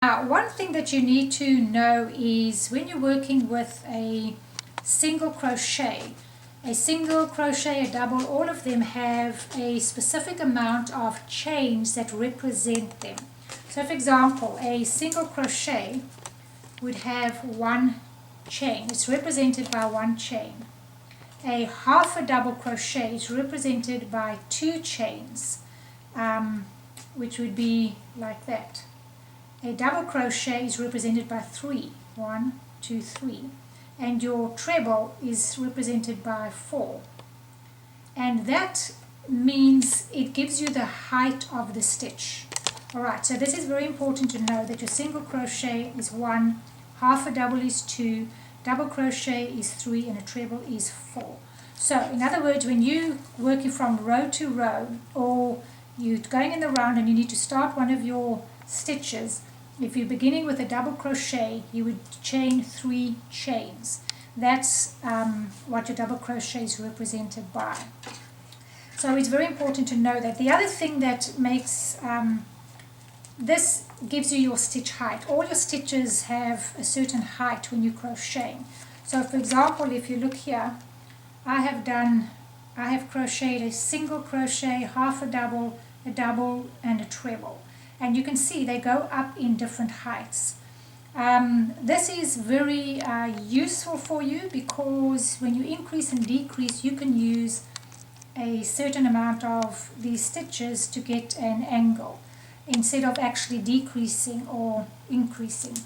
Now, one thing that you need to know is when you're working with a single crochet, a double, all of them have a specific amount of chains that represent them. So for example, a single crochet would have one chain. It's represented by one chain. A half a double crochet is represented by two chains, which would be like that. A double crochet is represented by three. 1, 2, 3. And your treble is represented by 4. And that means it gives you the height of the stitch. Alright, so this is very important to know that your single crochet is 1, half a double is 2, double crochet is 3, and a treble is 4. So in other words, when you're working from row to row, or you're going in the round and you need to start one of your stitches, if you're beginning with a double crochet, you would chain 3 chains. That's what your double crochet is represented by. So it's very important to know that. The other thing that makes this gives you your stitch height. All your stitches have a certain height when you're crocheting. So for example, if you look here, I have crocheted a single crochet, half a double, and a treble. And you can see they go up in different heights. This is very useful for you because when you increase and decrease, you can use a certain amount of these stitches to get an angle instead of actually decreasing or increasing.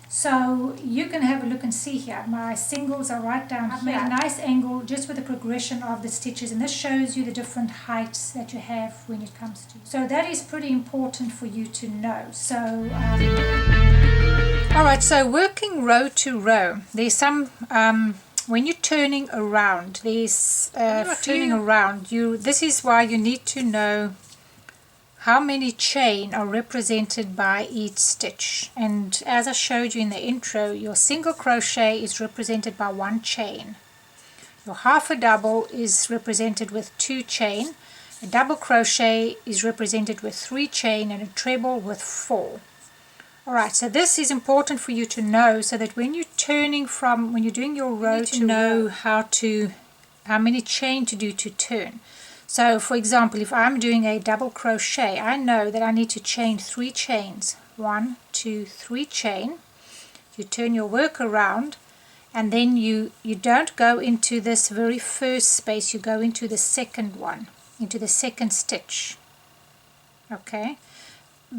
So you can have a look and see here. My singles are right down here. I've made a nice angle just with the progression of the stitches, and this shows you the different heights that you have when it comes to. So that is pretty important for you to know. So alright, so working row to row, there's some when you're turning around, this is why you need to know how many chain are represented by each stitch. And as I showed you in the intro, your single crochet is represented by 1 chain. Your half a double is represented with 2 chain. A double crochet is represented with 3 chain, and a treble with 4. Alright, so this is important for you to know so that when you're turning from, when you're doing your row, to know how many chain to do to turn. So for example, if I'm doing a double crochet, I know that I need to chain 3 chains. 1, 2, 3 chain. You turn your work around, and then you don't go into this very first space, you go into the second one, into the second stitch. Okay?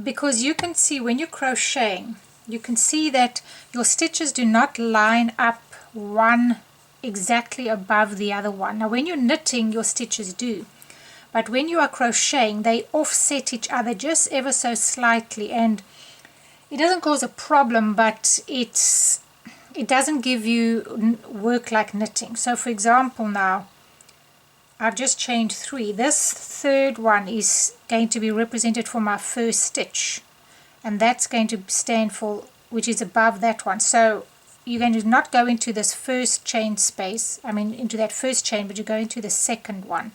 Because you can see when you're crocheting, you can see that your stitches do not line up one exactly above the other one. Now when you're knitting, your stitches do. But when you are crocheting, they offset each other just ever so slightly, and it doesn't cause a problem, but it doesn't give you work like knitting. So for example, now I've just chained 3. This third one is going to be represented for my first stitch, and that's going to stand for, which is above that one. So you're going to not go into this first chain space, into that first chain, but you go into the second one,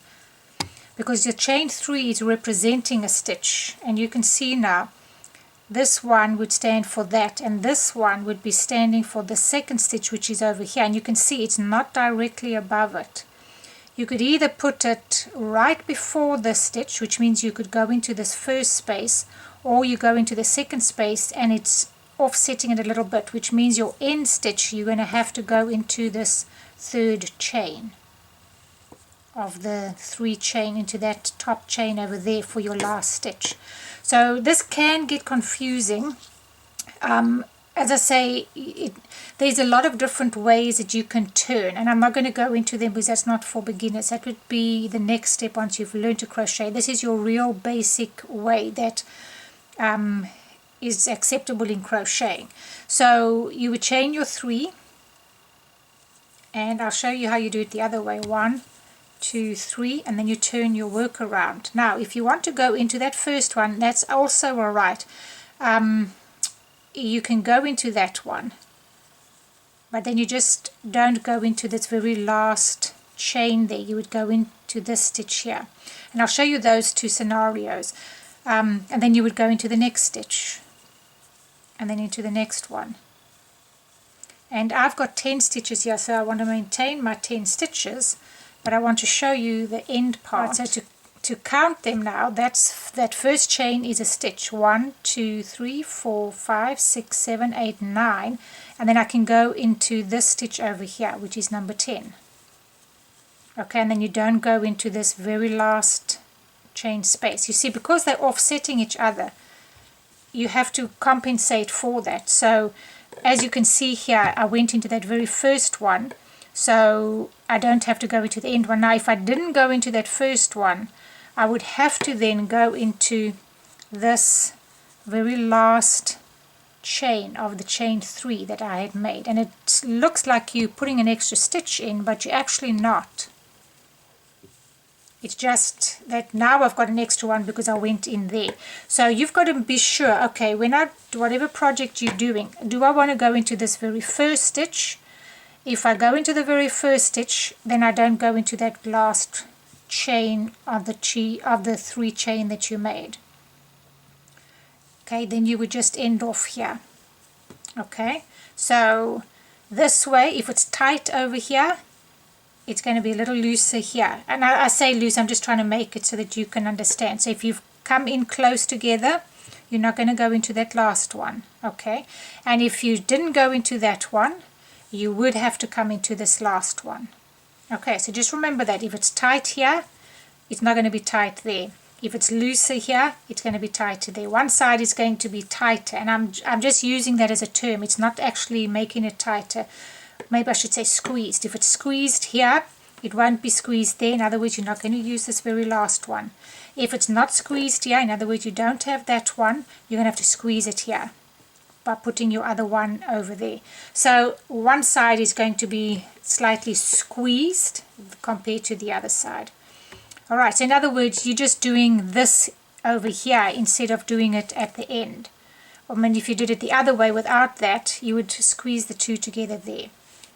because your chain 3 is representing a stitch. And you can see now this one would stand for that, and this one would be standing for the second stitch, which is over here, and you can see it's not directly above it. You could either put it right before the stitch, which means you could go into this first space, or you go into the second space and it's offsetting it a little bit, which means your end stitch, you're going to have to go into this third chain of the 3 chain, into that top chain over there for your last stitch. So this can get confusing. As I say, there's a lot of different ways that you can turn, and I'm not going to go into them because that's not for beginners. That would be the next step once you've learned to crochet. This is your real basic way that is acceptable in crocheting. So you would chain your 3, and I'll show you how you do it the other way. 1, 2, 3, and then you turn your work around. Now if you want to go into that first one, that's also alright. You can go into that one, but then you just don't go into this very last chain there. You would go into this stitch here, and I'll show you those 2 scenarios, and then you would go into the next stitch. and then into the next one. And I've got 10 stitches here, so I want to maintain my 10 stitches, but I want to show you the end part. Right, so to count them now, that first chain is a stitch. 1, 2, 3, 4, 5, 6, 7, 8, 9, and then I can go into this stitch over here, which is number 10. Okay, and then you don't go into this very last chain space. You see, because they're offsetting each other, you have to compensate for that. So as you can see here, I went into that very first one, so I don't have to go into the end one. Now if I didn't go into that first one, I would have to then go into this very last chain of the chain 3 that I had made. And it looks like you're putting an extra stitch in, but you're actually not. It's just that now I've got an extra one because I went in there. So you've got to be sure, okay, when I do whatever project you're doing, do I want to go into this very first stitch? If I go into the very first stitch, then I don't go into that last chain of the 3 chain that you made. Okay, then you would just end off here. Okay, so this way, if it's tight over here, it's going to be a little looser here. And I say loose, I'm just trying to make it so that you can understand. So if you've come in close together, you're not going to go into that last one. Okay, and if you didn't go into that one, you would have to come into this last one. Okay, so just remember that if it's tight here, it's not going to be tight there. If it's looser here, it's going to be tighter there. One side is going to be tighter, and I'm just using that as a term. It's not actually making it tighter. Maybe I should say squeezed. If it's squeezed here, it won't be squeezed there. In other words, you're not going to use this very last one. If it's not squeezed here, in other words, you don't have that one, you're going to have to squeeze it here by putting your other one over there. So one side is going to be slightly squeezed compared to the other side. Alright, so in other words, you're just doing this over here instead of doing it at the end. I mean, if you did it the other way without that, you would squeeze the two together there,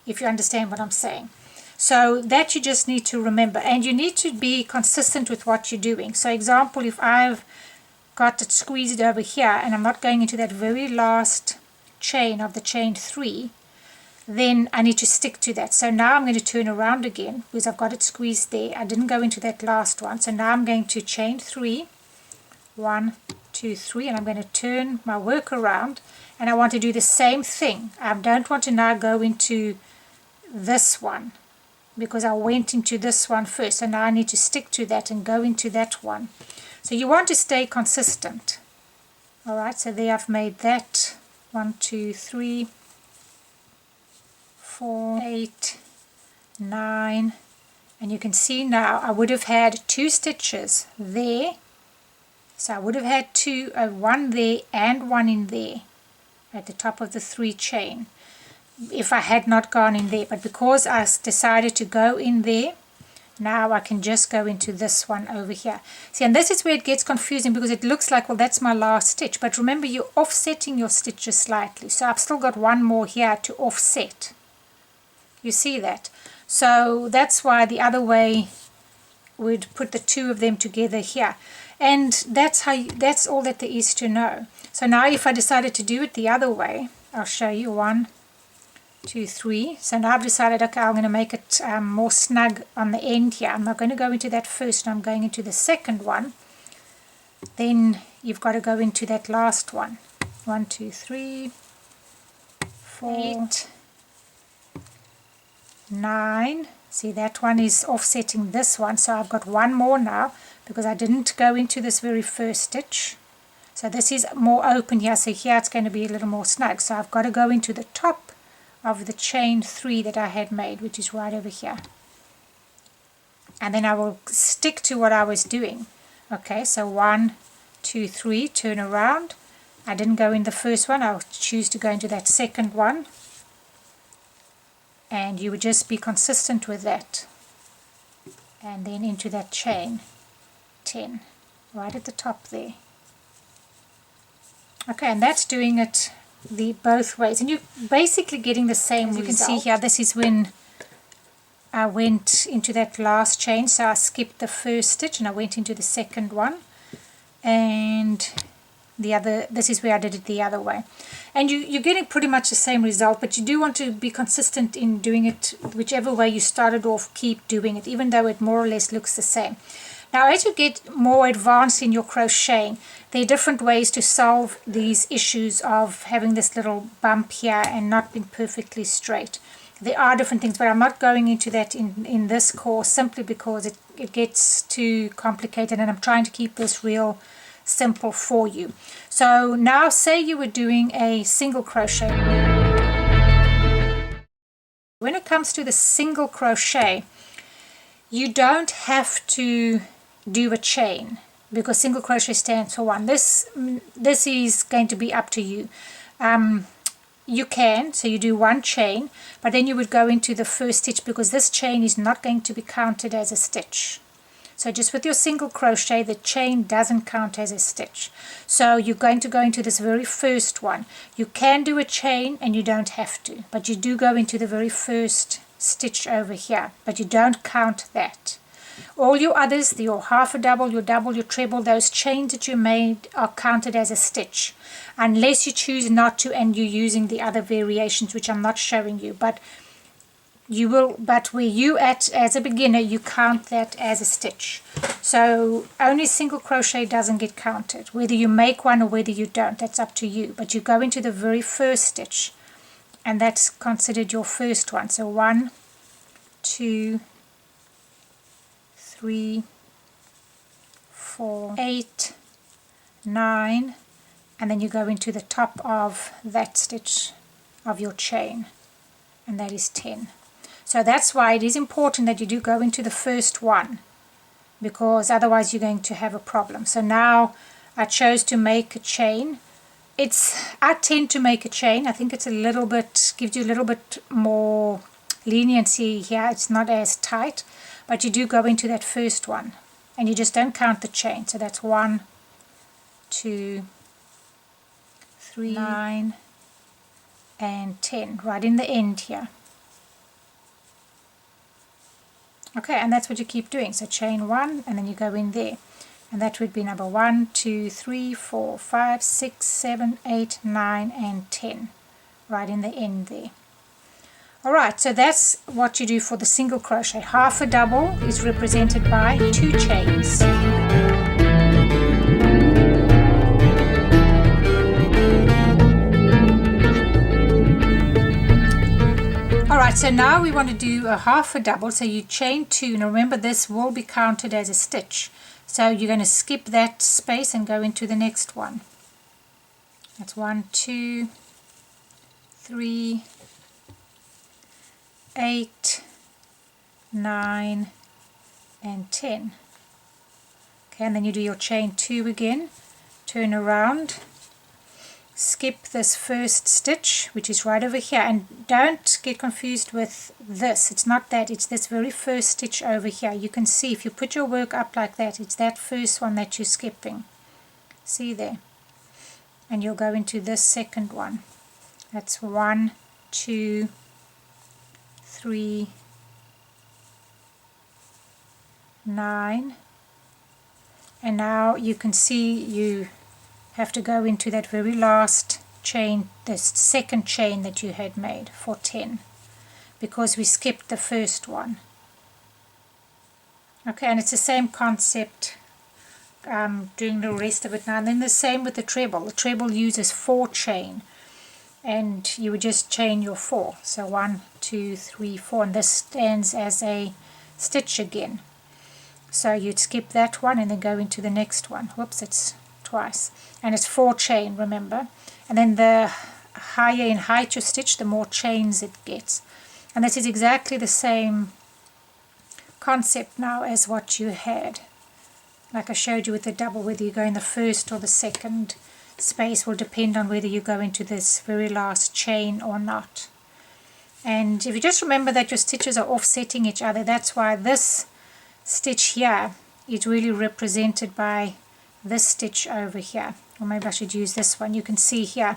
if you understand what I'm saying. So that you just need to remember, and you need to be consistent with what you're doing. So example, if I've got it squeezed over here and I'm not going into that very last chain of the chain 3, then I need to stick to that. So now I'm going to turn around again because I've got it squeezed there. I didn't go into that last one. So now I'm going to chain 3, 1, 2, 3, and I'm going to turn my work around, and I want to do the same thing. I don't want to now go into this one because I went into this one first, so now I need to stick to that and go into that one. So you want to stay consistent. Alright, so there I've made that 1, 2, 3, 4, 8, 9, and you can see now I would have had 2 stitches there. So I would have had 2, one there and one in there at the top of the 3 chain if I had not gone in there. But because I decided to go in there, now I can just go into this one over here. See, and this is where it gets confusing because it looks like, well, that's my last stitch. But remember, you're offsetting your stitches slightly. So I've still got one more here to offset. You see that? So that's why the other way would put the 2 of them together here. And that's all that there is to know. So now if I decided to do it the other way, I'll show you 1, 2, 3. So now I've decided, okay, I'm going to make it more snug on the end here. I'm not going to go into that first, I'm going into the second one. Then you've got to go into that last one. 1, 2, 3, 4, 8, 9. See, that one is offsetting this one, so I've got one more now because I didn't go into this very first stitch. So this is more open here, so here it's going to be a little more snug. So I've got to go into the top of the chain 3 that I had made, which is right over here. And then I will stick to what I was doing. Okay, so 1, 2, 3, turn around. I didn't go in the first one, I'll choose to go into that second one. And you would just be consistent with that. And then into that chain 10, right at the top there. Okay, and that's doing it both ways, and you're basically getting the same result. You can see here, this is when I went into that last chain, so I skipped the first stitch and I went into the second one, and this is where I did it the other way. And you're getting pretty much the same result, but you do want to be consistent in doing it whichever way you started off. Keep doing it, even though it more or less looks the same. Now, as you get more advanced in your crocheting, there are different ways to solve these issues of having this little bump here and not being perfectly straight. There are different things, but I'm not going into that in this course, simply because it gets too complicated, and I'm trying to keep this real simple for you. So now, say you were doing a single crochet. When it comes to the single crochet, you don't have to do a chain, because single crochet stands for one. This is going to be up to you. You can, so you do one chain, but then you would go into the first stitch, because this chain is not going to be counted as a stitch. So just with your single crochet, the chain doesn't count as a stitch. So you're going to go into this very first one. You can do a chain and you don't have to, but you do go into the very first stitch over here, but you don't count that. All your others, your half a double, your double, your treble, those chains that you made are counted as a stitch, unless you choose not to and you're using the other variations, which I'm not showing you, but you will. But where you at as a beginner, you count that as a stitch. So only single crochet doesn't get counted, whether you make one or whether you don't, that's up to you. But you go into the very first stitch, and that's considered your first one. So 1, 2, 3, 4, 8, 9, and then you go into the top of that stitch of your chain, and that is 10. So that's why it is important that you do go into the first one, because otherwise you're going to have a problem. So now I chose to make a chain. I tend to make a chain. I think it's a little bit, gives you a little bit more leniency here. It's not as tight, but you do go into that first one and you just don't count the chain. So that's 1, 2, 3, 9, and 10, right in the end here. Okay, and that's what you keep doing. So chain 1, and then you go in there, and that would be number 1, 2, 3, 4, 5, 6, 7, 8, 9, and 10, right in the end there. Alright, so that's what you do for the single crochet. Half a double is represented by 2 chains. Alright, so now we want to do a half a double. So you chain 2. Now remember, this will be counted as a stitch. So you're going to skip that space and go into the next one. That's 1, 2, 3, 8, 9, and 10. Okay, and then you do your chain 2 again, turn around, skip this first stitch, which is right over here, and don't get confused with this. It's not that, it's this very first stitch over here. You can see if you put your work up like that, it's that first one that you're skipping. See there? And you'll go into this second one. That's 1, 2, 3, 9, and now you can see you have to go into that very last chain, this second chain that you had made for 10, because we skipped the first one. Okay, and it's the same concept doing the rest of it now. And then the same with the treble. The treble uses 4 chain, and you would just chain your 4. So 1, 2, 3, 4, and this stands as a stitch again. So you'd skip that one and then go into the next one. Whoops, it's twice, and it's 4 chain, remember. And then the higher in height you stitch, the more chains it gets. And this is exactly the same concept now as what you had, like I showed you with the double. Whether you go in the first or the second space will depend on whether you go into this very last chain or not. And if you just remember that your stitches are offsetting each other, that's why this stitch here is really represented by this stitch over here. Or maybe I should use this one. You can see here,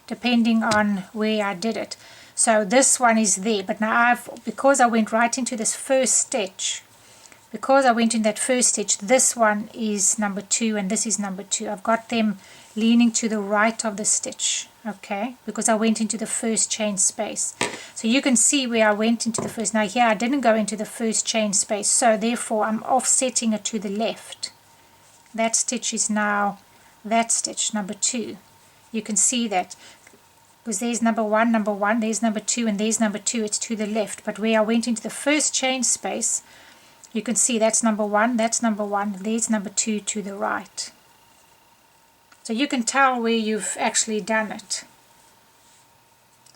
depending on where I did it. So this one is there, but now because I went right into this first stitch, because I went in that first stitch, this one is number 2 and this is number 2. I've got them leaning to the right of the stitch, okay, because I went into the first chain space. So you can see where I went into the first. Now here I didn't go into the first chain space, so therefore I'm offsetting it to the left. That stitch is now that stitch, number 2. You can see that because there's number 1, there's number 2, and there's number 2. It's to the left, but where I went into the first chain space, you can see that's number 1, there's number 2 to the right. So you can tell where you've actually done it.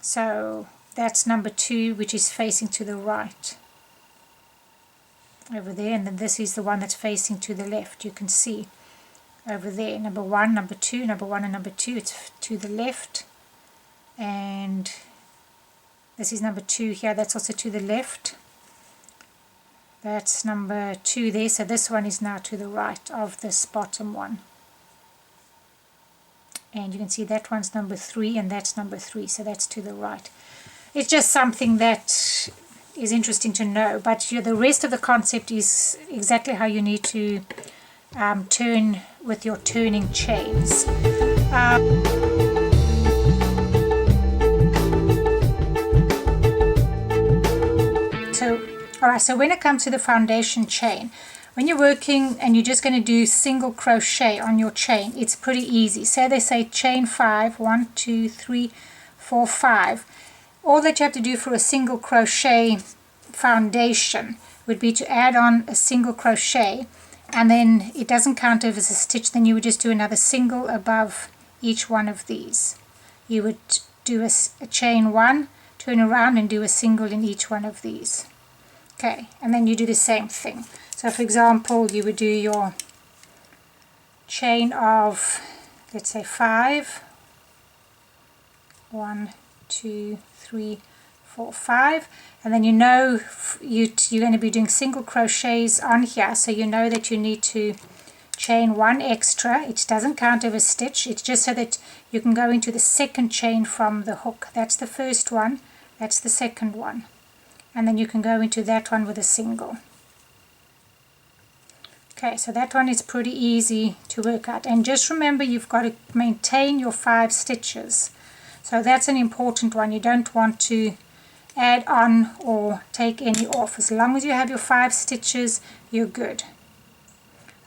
So that's number 2, which is facing to the right over there, and then this is the one that's facing to the left. You can see over there, number 1, number 2, number 1 and number 2, it's to the left, and this is number 2 here, that's also to the left. That's number 2 there, so this one is now to the right of this bottom one. And you can see that one's number 3 and that's number 3, so that's to the right. It's just something that is interesting to know, but the rest of the concept is exactly how you need to turn with your turning chains. Alright, so when it comes to the foundation chain, when you're working and you're just going to do single crochet on your chain, it's pretty easy. So they say chain 5, 1, 2, 3, 4, 5. All that you have to do for a single crochet foundation would be to add on a single crochet, and then it doesn't count as a stitch. Then you would just do another single above each one of these. You would do a chain 1, turn around and do a single in each one of these. Okay, and then you do the same thing. So for example, you would do your chain of, let's say 5, 1, 2, 3, 4, 5, and then you know you're going to be doing single crochets on here, so you know that you need to chain 1 extra. It doesn't count as a stitch, it's just so that you can go into the second chain from the hook. That's the first one, that's the second one, and then you can go into that one with a single. Okay, so that one is pretty easy to work out, and just remember you've got to maintain your 5 stitches. So that's an important one. You don't want to add on or take any off. As long as you have your 5 stitches, you're good.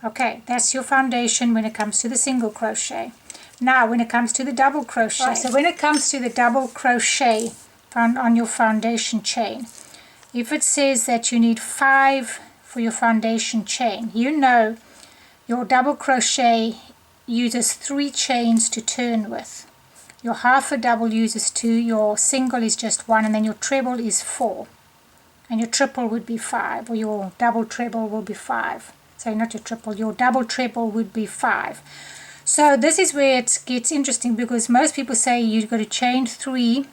Okay, that's your foundation when it comes to the single crochet. Now when it comes to the double crochet, right, so when it comes to the double crochet on your foundation chain, if it says that you need 5 for your foundation chain, you know your double crochet uses 3 chains to turn with. Your half a double uses 2, your single is just 1, and then your treble is 4, and your triple would be 5, or your double treble will be 5. So not your triple, your double treble would be 5. So this is where it gets interesting, because most people say you've got to chain 3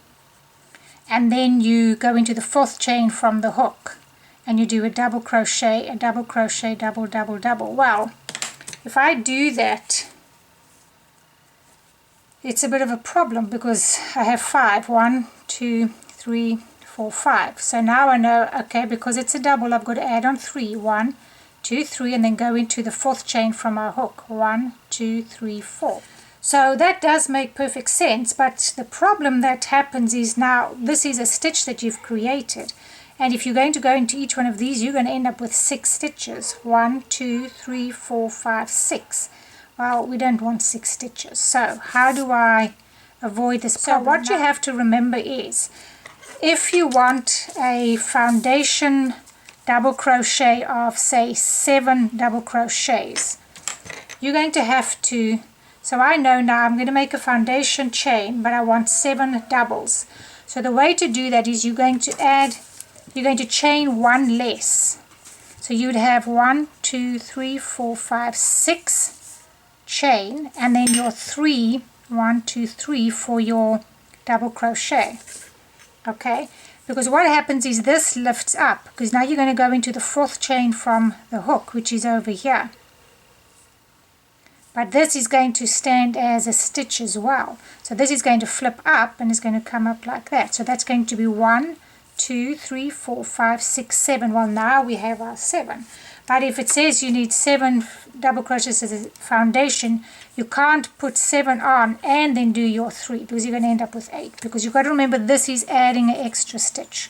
and then you go into the 4th chain from the hook and you do a double crochet, double, double, double. Well, if I do that, it's a bit of a problem because I have 5. 1, 2, 3, 4, 5. So now I know, okay, because it's a double, I've got to add on 3. 1, 2, 3, and then go into the 4th chain from our hook. 1, 2, 3, 4. So that does make perfect sense, but the problem that happens is now this is a stitch that you've created, and if you're going to go into each one of these, you're going to end up with 6 stitches. 1, 2, 3, 4, 5, 6. Well, we don't want 6 stitches. So how do I avoid this problem? So what you have to remember is, if you want a foundation double crochet of say 7 double crochets, you're going to have to, so I know now I'm going to make a foundation chain, but I want 7 doubles. So the way to do that is you're going to chain 1 less. So you would have 1, 2, 3, 4, 5, 6 chain, and then your 3, 1, 2, 3 for your double crochet. Okay, because what happens is this lifts up, because now you're going to go into the 4th chain from the hook, which is over here. But this is going to stand as a stitch as well. So this is going to flip up and it's going to come up like that. So that's going to be 1, 2, 3, 4, 5, 6, 7. Well, now we have our 7. But if it says you need 7 double crochets as a foundation, you can't put 7 on and then do your 3, because you're going to end up with 8, because you've got to remember this is adding an extra stitch.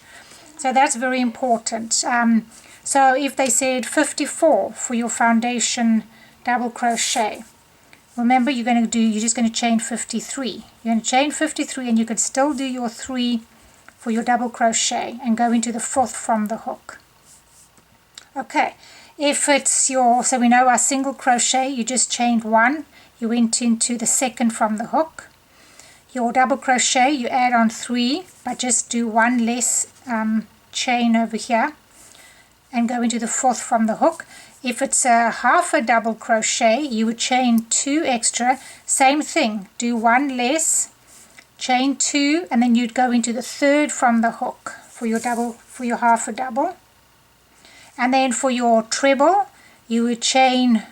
So that's very important. So if they said 54 for your foundation double crochet, remember you're just going to chain 53. You're going to chain 53 and you can still do your 3 for your double crochet and go into the 4th from the hook. Okay, if it's so we know our single crochet, you just chained 1, you went into the 2nd from the hook. Your double crochet, you add on 3, but just do 1 less chain over here and go into the 4th from the hook. If it's a half a double crochet, you would chain 2 extra, same thing, do 1 less, chain 2, and then you'd go into the 3rd from the hook for your half a double. And then for your treble, you would chain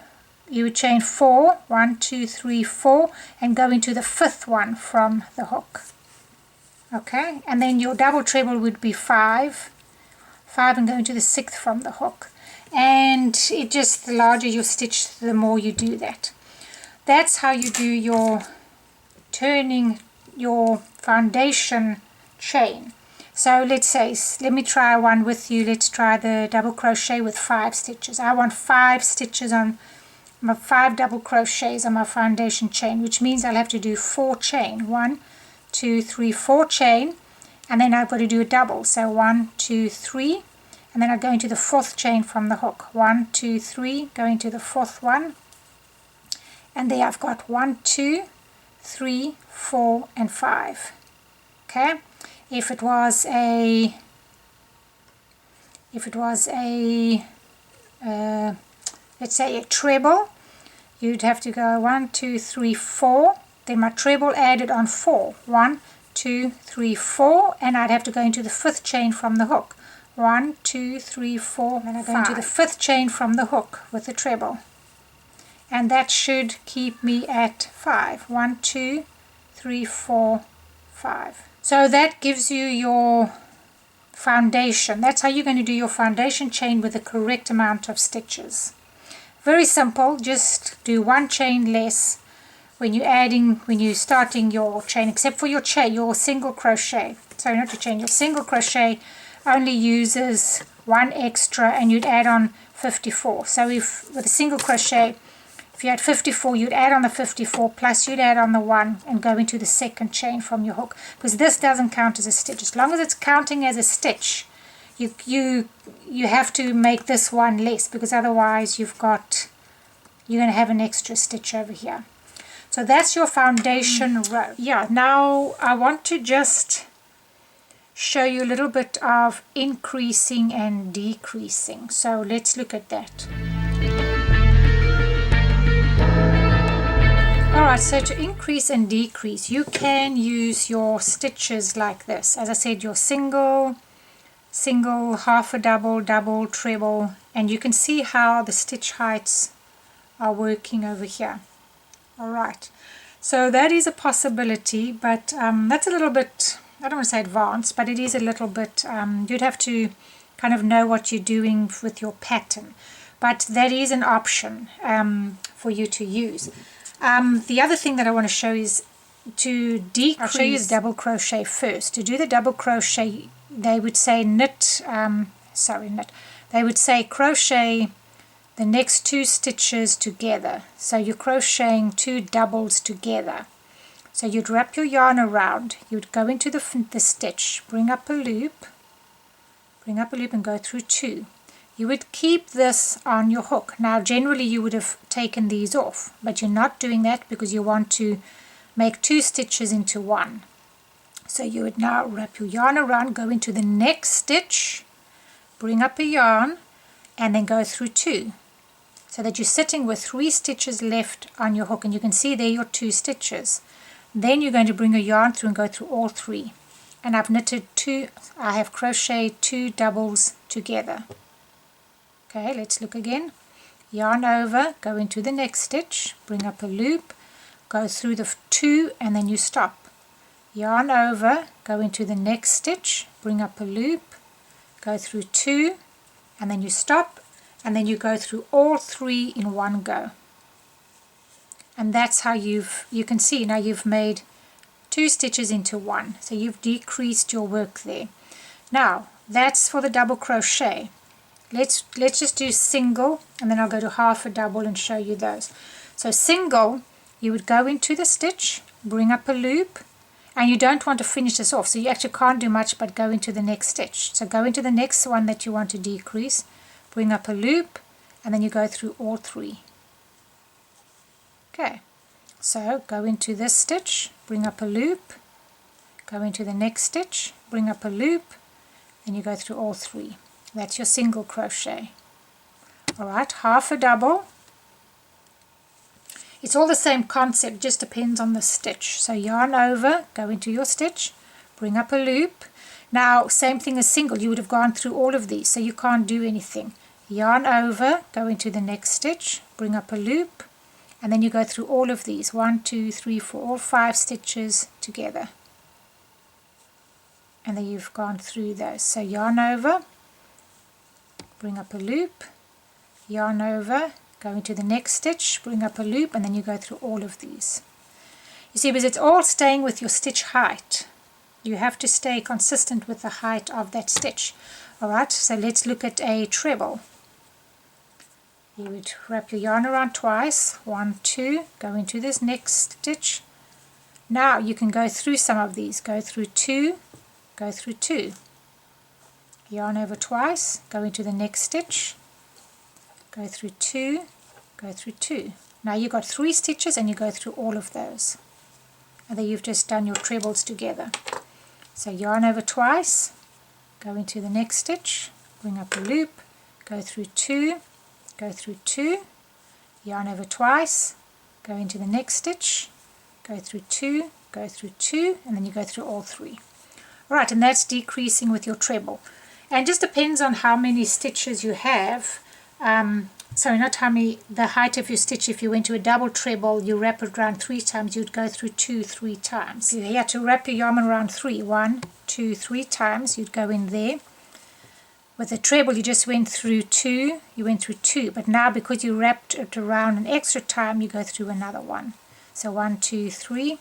4, 1, 2, 3, 4, and go into the 5th one from the hook. Okay, and then your double treble would be 5, and go into the 6th from the hook. And it just, the larger your stitch, the more you do that. That's how you do your turning your foundation chain. So let's say, let me try one with you. Let's try the double crochet with 5 stitches. I want 5 stitches on my 5 double crochets on my foundation chain, which means I'll have to do 4 chain. 1, 2, 3, 4 chain, and then I've got to do a double. So 1, 2, 3, and then I go into the 4th chain from the hook. 1, 2, 3, go into the 4th one, and there I've got 1, 2, 3, 4, and 5. Okay. If it was a let's say a treble, you'd have to go 1, 2, 3, 4. Then my treble added on 4. 1, 2, 3, 4, and I'd have to go into the 5th chain from the hook. 1, 2, 3, 4, and I go into the 5th chain from the hook with the treble, and that should keep me at 5. 1, 2, 3, 4, 5. So that gives you your foundation. That's how you're going to do your foundation chain with the correct amount of stitches. Very simple. Just do 1 chain less when you're starting your chain, except for your single crochet. So not your chain, your single crochet only uses 1 extra, and you'd add on 54. So if with a single crochet, if you had 54, you'd add on the 54 plus you'd add on the 1 and go into the 2nd chain from your hook, because this doesn't count as a stitch. As long as it's counting as a stitch, you have to make this one less, because otherwise you're going to have an extra stitch over here. So that's your foundation row. Yeah, now I want to just show you a little bit of increasing and decreasing. So let's look at that. Alright, so to increase and decrease, you can use your stitches like this. As I said, your single, half a double, double, treble, and you can see how the stitch heights are working over here. Alright, so that is a possibility, but that's a little bit, I don't want to say advanced, but it is a little bit, you'd have to kind of know what you're doing with your pattern. But that is an option for you to use. The other thing that I want to show is to decrease. I'll show you the double crochet first. To do the double crochet, they would say they would say crochet the next 2 stitches together. So you're crocheting 2 doubles together. So you'd wrap your yarn around, you'd go into the stitch, bring up a loop and go through 2. You would keep this on your hook. Now generally you would have taken these off, but you're not doing that because you want to make 2 stitches into 1. So you would now wrap your yarn around, go into the next stitch, bring up a yarn, and then go through 2. So that you're sitting with 3 stitches left on your hook, and you can see there your 2 stitches. Then you're going to bring a yarn through and go through all 3. And I've knitted 2, I have crocheted 2 doubles together. Okay, let's look again. Yarn over, go into the next stitch, bring up a loop, go through the 2, and then you stop. Yarn over, go into the next stitch, bring up a loop, go through 2, and then you stop, and then you go through all 3 in one go. And that's how you can see now you've made 2 stitches into 1. So you've decreased your work there. Now that's for the double crochet. Let's just do single, and then I'll go to half a double and show you those. So single, you would go into the stitch, bring up a loop, and you don't want to finish this off, so you actually can't do much but go into the next stitch. So go into the next one that you want to decrease, bring up a loop, and then you go through all 3. Okay, so go into this stitch, bring up a loop, go into the next stitch, bring up a loop, and you go through all 3. That's your single crochet. Alright, half a double. It's all the same concept, just depends on the stitch. So yarn over, go into your stitch, bring up a loop. Now same thing as single, you would have gone through all of these, so you can't do anything. Yarn over, go into the next stitch, bring up a loop, and then you go through all of these, 1, 2, 3, 4, all 5 stitches together. And then you've gone through those. So yarn over, bring up a loop, yarn over, go into the next stitch, bring up a loop, and then you go through all of these. You see, because it's all staying with your stitch height. You have to stay consistent with the height of that stitch. Alright, so let's look at a treble. You would wrap your yarn around twice, 1, 2, go into this next stitch. Now you can go through some of these, go through 2, go through 2. Yarn over twice, go into the next stitch, go through 2, go through 2. Now you've got 3 stitches and you go through all of those. And then you've just done your trebles together. So yarn over twice, go into the next stitch, bring up a loop, go through 2, go through 2, yarn over twice, go into the next stitch, go through 2, go through 2, and then you go through all 3. Alright, and that's decreasing with your treble. And just depends on how many stitches you have. Sorry, not how many, the height of your stitch. If you went to a double treble, you wrap it around 3 times, you'd go through 2, 3 times. So you have to wrap your yarn around 3, 1, 2, 3 times, you'd go in there. With a treble, you just went through 2, you went through 2, but now because you wrapped it around an extra time, you go through another one. So 1, 2, 3,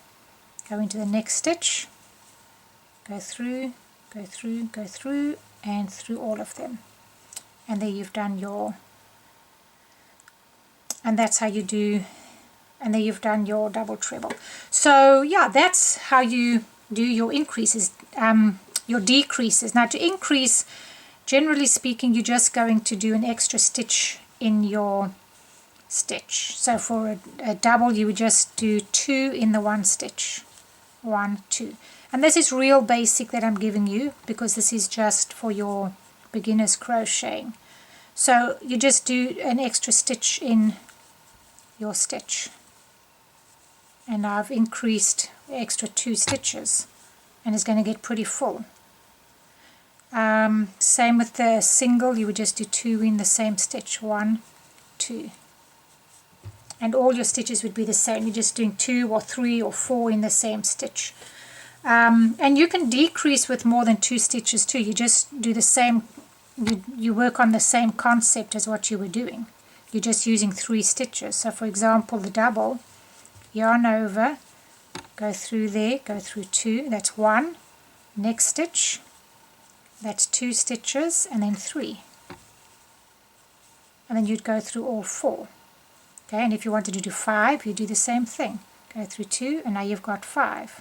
go into the next stitch, go through, go through, go through, and through all of them. And there you've done your, and that's how you do, and there you've done your double treble. So yeah, that's how you do your increases, your decreases. Now to increase, generally speaking, you're just going to do an extra stitch in your stitch. So for a double, you would just do 2 in the one stitch. 1, 2. And this is real basic that I'm giving you, because this is just for your beginners crocheting. So you just do an extra stitch in your stitch. And I've increased the extra 2 stitches, and it's going to get pretty full. Same with the single, you would just do 2 in the same stitch, 1, 2. And all your stitches would be the same. You're just doing 2 or 3 or 4 in the same stitch. And you can decrease with more than 2 stitches too. You just do the same, you work on the same concept as what you were doing. You're just using 3 stitches. So for example, the double, yarn over, go through there, go through 2, that's 1, next stitch, that's 2 stitches, and then 3. And then you'd go through all 4. Okay, and if you wanted to do 5, you do the same thing. Go through 2, and now you've got 5.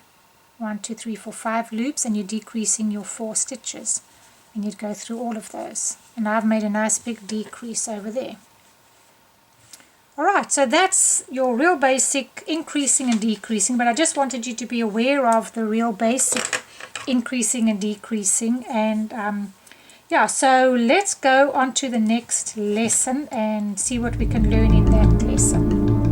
1, 2, 3, 4, 5 loops, and you're decreasing your 4 stitches. And you'd go through all of those. And I've made a nice big decrease over there. Alright, so that's your real basic increasing and decreasing, but I just wanted you to be aware of the real basic increasing and decreasing. And yeah, so let's go on to the next lesson and see what we can learn in that lesson.